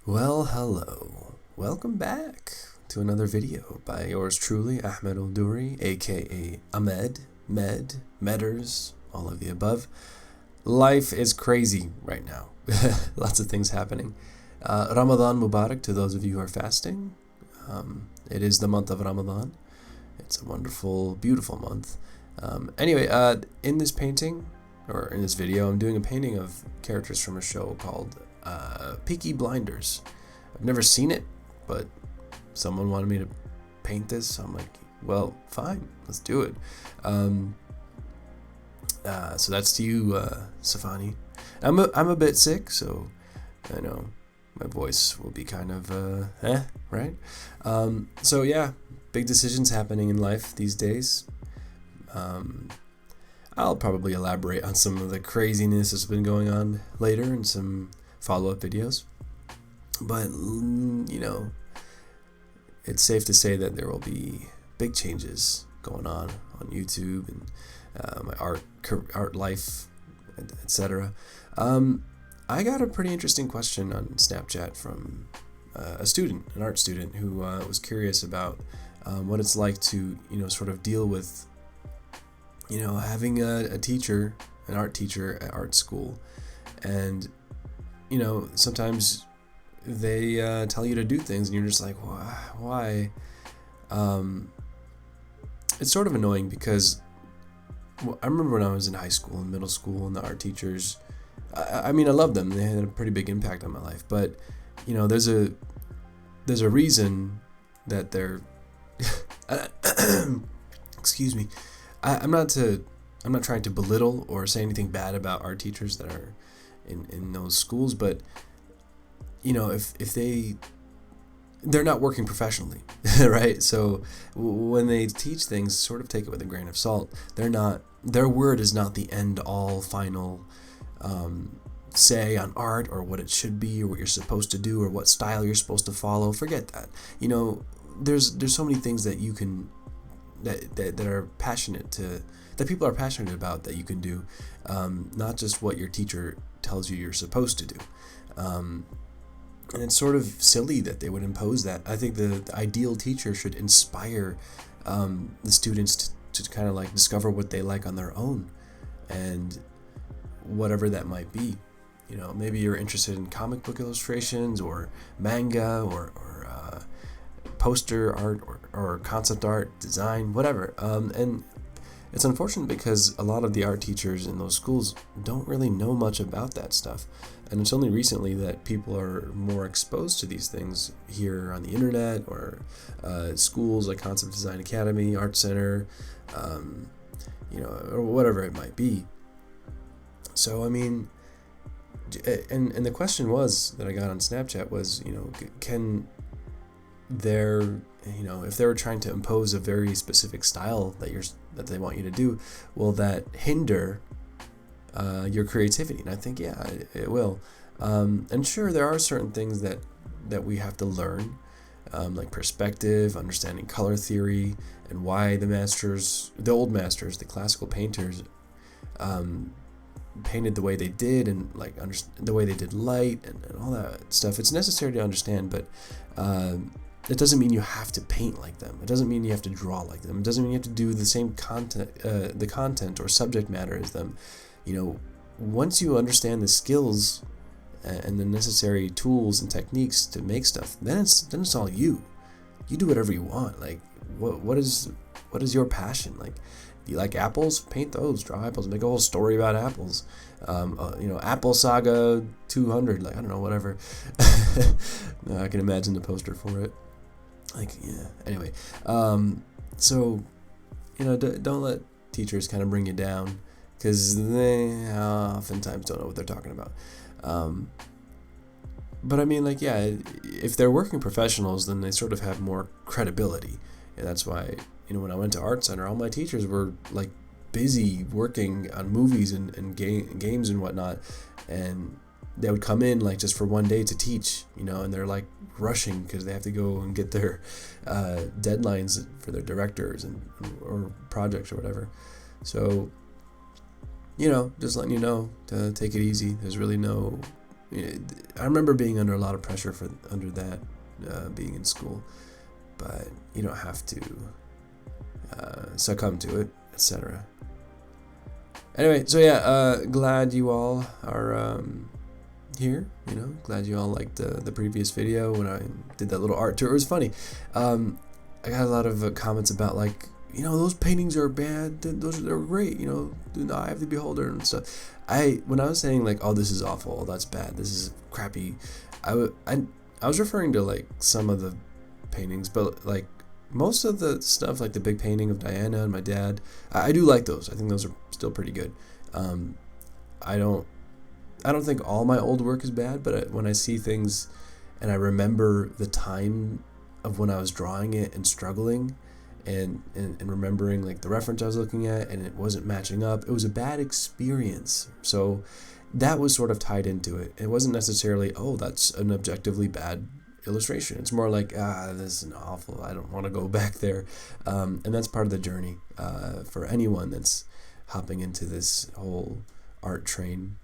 Well, hello. Welcome back to another video by yours truly, Ahmed Aldoori, aka Ahmed, Medders, all of the above. Life is crazy right now. Lots of things happening. Ramadan Mubarak to those of you who are fasting. It is the month of Ramadan. It's a wonderful, beautiful month. Anyway, in this painting, or in this video, I'm doing a painting of characters from a show called Peaky Blinders. I've never seen it, but someone wanted me to paint this, so I'm like, well, fine, let's do it. So that's to you, Safani. I'm a bit sick, so I know my voice will be kind of right? So yeah, big decisions happening in life these days. I'll probably elaborate on some of the craziness that's been going on later in some follow-up videos. But, it's safe to say that there will be big changes going on YouTube and my art life, etc. I got a pretty interesting question on Snapchat from an art student who was curious about what it's like to, sort of deal with, having an art teacher at art school. And, sometimes they tell you to do things and you're just like, why? It's sort of annoying because I remember when I was in high school and middle school and the art teachers, I loved them. They had a pretty big impact on my life. But, there's a reason that they're, excuse me. I'm not trying to belittle or say anything bad about art teachers that are in those schools, but if they're not working professionally, right? So when they teach things, sort of take it with a grain of salt. Their word is not the end all final say on art or what it should be or what you're supposed to do or what style you're supposed to follow. Forget that. There's so many things that you can that are that people are passionate about that you can do, not just what your teacher tells you you're supposed to do. And it's sort of silly that they would impose that. I think the ideal teacher should inspire the students to kind of like discover what they like on their own, and whatever that might be. Maybe you're interested in comic book illustrations or manga or poster art or concept art, design, whatever. And it's unfortunate because a lot of the art teachers in those schools don't really know much about that stuff. And it's only recently that people are more exposed to these things here on the internet or schools like Concept Design Academy, Art Center, or whatever it might be. So, and the question was that I got on Snapchat was, can if they were trying to impose a very specific style that they want you to do, will that hinder your creativity? And I think, yeah, it will. And sure, there are certain things that we have to learn, like perspective, understanding color theory, and why the old masters, the classical painters, painted the way they did, and like the way they did light and all that stuff. It's necessary to understand, but it doesn't mean you have to paint like them. It doesn't mean you have to draw like them. It doesn't mean you have to do the same content or subject matter as them. Once you understand the skills and the necessary tools and techniques to make stuff, then it's all you. You do whatever you want. Like, what is your passion? Like, do you like apples? Paint those. Draw apples. Make a whole story about apples. Apple Saga 200. Like, I don't know, whatever. I can imagine the poster for it. Like, yeah. Anyway, so don't let teachers kind of bring you down, because they oftentimes don't know what they're talking about. But if they're working professionals, then they sort of have more credibility. And that's why, when I went to Art Center, all my teachers were like busy working on movies and games and whatnot. And they would come in like just for one day to teach, and they're like rushing because they have to go and get their deadlines for their directors or projects or whatever. So, just letting you know to take it easy. There's really no I remember being under a lot of pressure under that, being in school, but you don't have to succumb to it, etc. Anyway, so yeah, glad you all are here. Glad you all liked the previous video when I did that little art tour. It was funny. I got a lot of comments about like, those paintings are bad. They're great. The eye of the beholder and stuff. When I was saying like, oh, this is awful, that's bad, this is crappy, I was referring to like some of the paintings, but like most of the stuff, like the big painting of Diana and my dad, I do like those. I think those are still pretty good. I don't think all my old work is bad, but when I see things and I remember the time of when I was drawing it and struggling, and remembering like the reference I was looking at and it wasn't matching up, it was a bad experience. So that was sort of tied into it. It wasn't necessarily, oh, that's an objectively bad illustration. It's more like, this is awful, I don't want to go back there. And that's part of the journey for anyone that's hopping into this whole art train.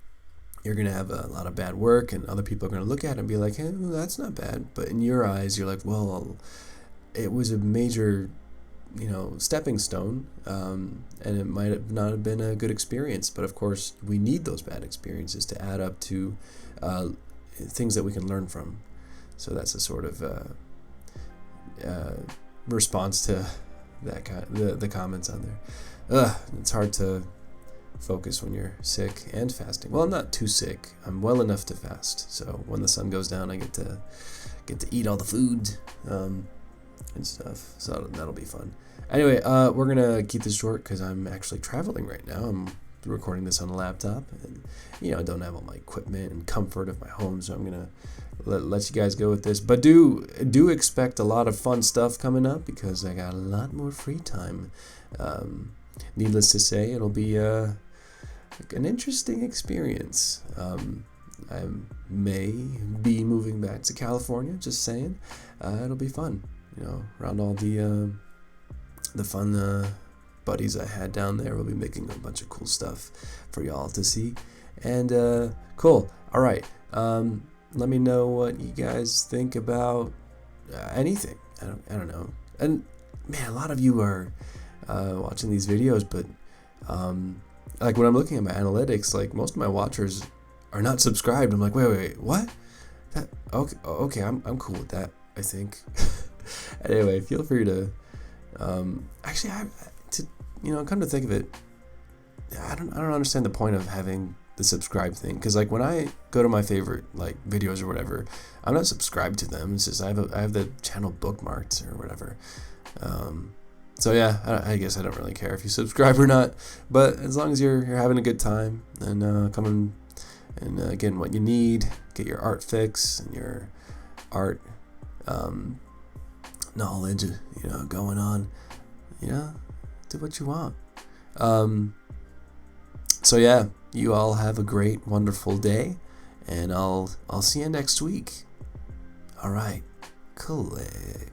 You're going to have a lot of bad work, and other people are going to look at it and be like, hey, well, that's not bad. But in your eyes, you're like, well, it was a major stepping stone, and it might have not have been a good experience, but of course we need those bad experiences to add up to things that we can learn from. So that's a sort of response to that the comments on there. It's hard to focus when you're sick and fasting. Well, I'm not too sick. I'm well enough to fast. So when the sun goes down, I get to eat all the food and stuff. So that'll be fun. Anyway, we're gonna keep this short because I'm actually traveling right now. I'm recording this on a laptop, and I don't have all my equipment and comfort of my home, so I'm gonna let you guys go with this. But do expect a lot of fun stuff coming up because I got a lot more free time. Needless to say, it'll be an interesting experience. I may be moving back to California. Just saying, it'll be fun. Around all the fun buddies I had down there. We'll be making a bunch of cool stuff for y'all to see. And cool. All right. Let me know what you guys think about anything. I don't know. And man, a lot of you are watching these videos, but like when I'm looking at my analytics, like most of my watchers are not subscribed. I'm like, wait, what? Okay, I'm cool with that, I think. Anyway, feel free to actually come to think of it, I don't understand the point of having the subscribe thing, because like when I go to my favorite like videos or whatever, I'm not subscribed to them. It's just I have the channel bookmarked or whatever. So yeah, I guess I don't really care if you subscribe or not, but as long as you're having a good time and coming and getting what you need, get your art fix and your art knowledge, going on, do what you want. So yeah, you all have a great, wonderful day, and I'll see you next week. All right, click.